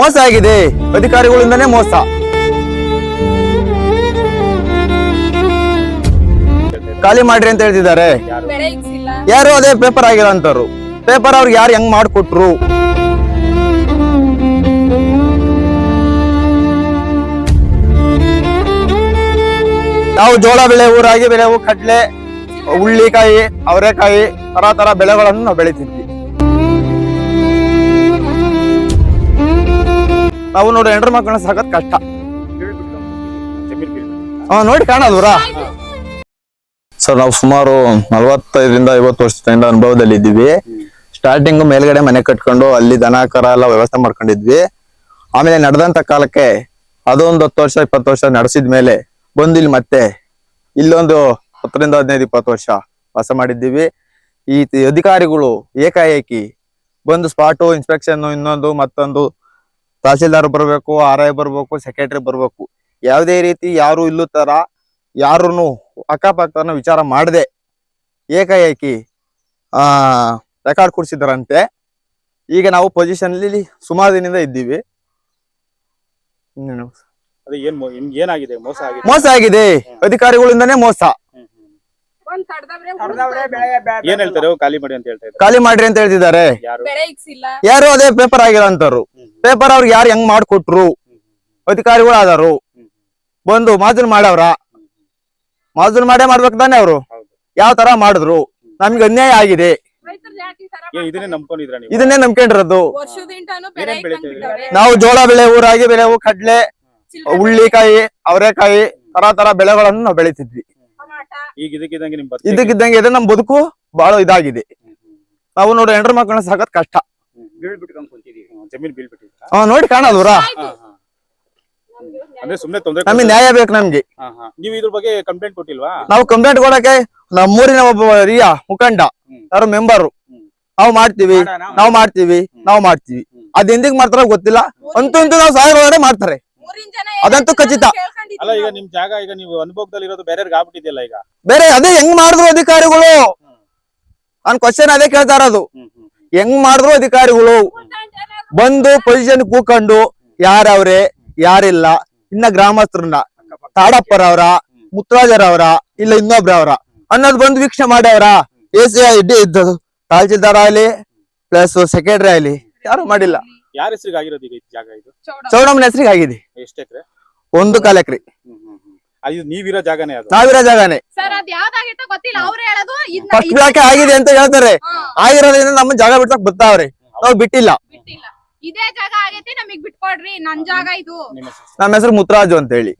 ಮೋಸ ಆಗಿದೆ, ಅಧಿಕಾರಿಗಳಿಂದನೇ ಮೋಸ. ಖಾಲಿ ಮಾಡ್ರಿ ಅಂತ ಹೇಳ್ತಿದ್ದಾರೆ. ಯಾರು ಅದೇ ಪೇಪರ್ ಆಗಿಲ್ಲ ಅಂತವ್ರು. ಪೇಪರ್ ಅವ್ರಿಗೆ ಯಾರು ಹೆಂಗ್ ಮಾಡ್ಕೊಟ್ರು? ನಾವು ಜೋಳ ಬೆಳೆವು, ರಾಗಿ ಬೆಳೆವು, ಕಡ್ಲೆ, ಹುಳ್ಳಿಕಾಯಿ, ಅವರೆಕಾಯಿ, ತರ ತರ ಬೆಳೆಗಳನ್ನು ನಾವು ಬೆಳಿತಿದ್ವಿ. ನಾವು ನೋಡಿ ಹೆಂಡ್ರ ಮಕ್ಕಳನ್ನ ಸಾಕತ್ ಕಷ್ಟ. ನೋಡಿ ಕಾಣಲ್ವರ ಸರ್, ನಾವು ಸುಮಾರು 45ರಿಂದ 50 ವರ್ಷದಿಂದ ಅನುಭವದಲ್ಲಿ ಇದ್ದೀವಿ. ಸ್ಟಾರ್ಟಿಂಗ್ ಮೇಲ್ಗಡೆ ಮನೆ ಕಟ್ಕೊಂಡು ಅಲ್ಲಿ ದನ ಕರ ಎಲ್ಲ ವ್ಯವಸ್ಥೆ ಮಾಡ್ಕೊಂಡಿದ್ವಿ. ಆಮೇಲೆ ನಡೆದಂತ ಕಾಲಕ್ಕೆ ಅದೊಂದು 10 ವರ್ಷ 20 ವರ್ಷ ನಡೆಸಿದ್ಮೇಲೆ ಬಂದಿಲ್ಲಿ ಮತ್ತೆ ಇಲ್ಲೊಂದು 10ರಿಂದ 15 20 ವರ್ಷ ವಾಸ ಮಾಡಿದ್ದೀವಿ. ಈ ಅಧಿಕಾರಿಗಳು ಏಕಾಏಕಿ ಬಂದು ಸ್ಪಾಟು ಇನ್ಸ್ಪೆಕ್ಷನ್, ಇನ್ನೊಂದು ಮತ್ತೊಂದು, ತಹಸೀಲ್ದಾರ್ ಬರ್ಬೇಕು, RI ಬರ್ಬೇಕು, ಸೆಕ್ರೆಟರಿ ಬರ್ಬೇಕು, ಯಾವುದೇ ರೀತಿ ಯಾರು ಇಲ್ಲೂ ತರ ಯಾರನ್ನು ಅಕ್ಕಪಕ್ಕನ ವಿಚಾರ ಮಾಡದೆ ಏಕಾಏಕಿ ರೆಕಾರ್ಡ್ ಕೊಡ್ಸಿದಾರಂತೆ. ಈಗ ನಾವು ಪೊಸಿಷನ್ ಅಲ್ಲಿ ಸುಮಾರು ದಿನದಿಂದ ಇದ್ದೀವಿ. ಮೋಸ ಆಗಿದೆ, ಅಧಿಕಾರಿಗಳಿಂದನೇ ಮೋಸ. ಏನ್ ಹೇಳ್ತಾರೆ? ಖಾಲಿ ಮಾಡ್ರಿ ಅಂತ ಹೇಳ್ತಿದ್ದಾರೆ. ಯಾರು ಅದೇ ಪೇಪರ್ ಆಗಿಲ್ಲ ಅಂತವ್ರು. ಪೇಪರ್ ಅವ್ರಿಗೆ ಯಾರು ಹೆಂಗ್ ಮಾಡ್ಕೊಟ್ರು? ಅಧಿಕಾರಿಗಳು ಆದಾರು ಬಂದು ಮಾಜೂನ್ ಮಾಡವ್ರ. ಮಾಜೂನ್ ಮಾಡೇ ಮಾಡ್ಬೇಕು ತಾನೆ ಅವ್ರು. ಯಾವ ತರ ಮಾಡಿದ್ರು? ನಮ್ಗೆ ಅನ್ಯಾಯ ಆಗಿದೆ. ಇದನ್ನೇ ನಂಬ್ಕೊಂಡಿರೋದು. ನಾವು ಜೋಳ ಬೆಳೆವು, ರಾಗಿ ಬೆಳೆವು, ಕಡ್ಲೆ, ಹುಳ್ಳಿಕಾಯಿ, ಅವರೆಕಾಯಿ, ತರ ತರ ಬೆಳೆಗಳನ್ನು ನಾವು ಬೆಳಿತಿದ್ವಿ. ಇದಕ್ಕಿದ್ದಂಗೆ ಇದೆ ನಮ್ ಬದುಕು ಬಹಳ ಇದಾಗಿದೆ. ನಾವು ನೋಡಿ ಹೆಂಡ್ರ ಮಕ್ಕಳನ್ನ ಸಾಕತ್ ಕಷ್ಟ. ನೋಡಿ ಕಾಣಲ್ವರ ನಮಗೆ ನ್ಯಾಯ ಬೇಕು. ನಮ್ಗೆ ನೀವು ಇದ್ರ ಬಗ್ಗೆ ಕಂಪ್ಲೇಂಟ್ ಕೊಟ್ಟಿಲ್ವಾ? ನಾವು ಕಂಪ್ಲೇಂಟ್ ಕೊಡಕ್ಕೆ ನಮ್ಮೂರಿನ ಒಬ್ಬ ಹಿರಿಯ ಮುಖಂಡ ಯಾರು ಮೆಂಬರ್ ನಾವು ಮಾಡ್ತೀವಿ. ಅದ್ ಎಂದಿಗ್ ಮಾಡ್ತಾರ ಗೊತ್ತಿಲ್ಲ. ಅಂತೂ ನಾವು ಸಹಾಯ ಮಾಡ್ತಾರೆ, ಅದಂತೂ ಖಚಿತ. ಅಲ್ಲ, ಈಗ ನಿಮ್ ಜಾಗ ಈಗ ನೀವು ಅನುಭವದಲ್ಲಿ ಇರೋದು ಬೇರೆಯವ್ರಿಗೆ ಆಗ್ಬಿಟ್ಟಿದೆಯಲ್ಲ. ಈಗ ಬೇರೆ ಅದೇ ಹೆಂಗ್ ಮಾಡಿದ್ರು ಅಧಿಕಾರಿಗಳು? ನಾನ್ ಕ್ವಶನ್ ಅದೇ ಕೇಳ್ತಾ ಇರೋದು. ಹೆಂಗ್ ಮಾಡಿದ್ರು ಅಧಿಕಾರಿಗಳು ಬಂದು ಪೊಸಿಷನ್ ಕೂಕೊಂಡು ಯಾರವ್ರೆ ಯಾರಿಲ್ಲ, ಇನ್ನ ಗ್ರಾಮಸ್ಥರನ್ನ ತಾಡಪ್ಪರವ್ರ, ಮುತ್ತರಾಜರವ್ರ, ಇಲ್ಲ ಇನ್ನೊಬ್ರವ್ರ ಅನ್ನೋದು ಬಂದು ವೀಕ್ಷಣೆ ಮಾಡ್ಯವ್ರ. ಇದ್ದದು ತಹಸೀಲ್ದಾರ್ ಆಗ್ಲಿ ಪ್ಲಸ್ ಸೆಕ್ರೆಟರಿ ಆಗ್ಲಿ ಯಾರು ಮಾಡಿಲ್ಲ. ಯಾರ ಹೆಸರಿಗೆ ಆಗಿರೋದು ಈಗ ಜಾಗ? ಇದು ಚೌಡಮ್ಮನ ಹೆಸರಿಗೆ ಆಗಿದೆ. ಎಷ್ಟು ಎಕರೆ? 1 ಎಕರೆ. ನೀವಿರೋ ಜಾಗನೇ ಅದು? ನಾವಿರೋ ಜಾಗನೇ. ಫಸ್ಟ್ ಬ್ಲಾಕ್ ಆಗಿದೆ ಅಂತ ಹೇಳ್ತಾರೆ. ಆಗಿರೋದ್ರಿಂದ ನಮ್ಮ ಜಾಗ ಬಿಡ್ಸಕ್ ಬರ್ತಾವ್ರೆ, ನಾವು ಬಿಟ್ಟಿಲ್ಲ. ಇದೇ ಜಾಗ ಆಗೈತಿ, ನಮಗ್ ಬಿಟ್ಕೊಡ್ರಿ, ನನ್ ಜಾಗ ಇದು. ನಮ್ಮ ಹೆಸರು ಮುತ್ತರಾಜು ಅಂತ ಹೇಳಿ.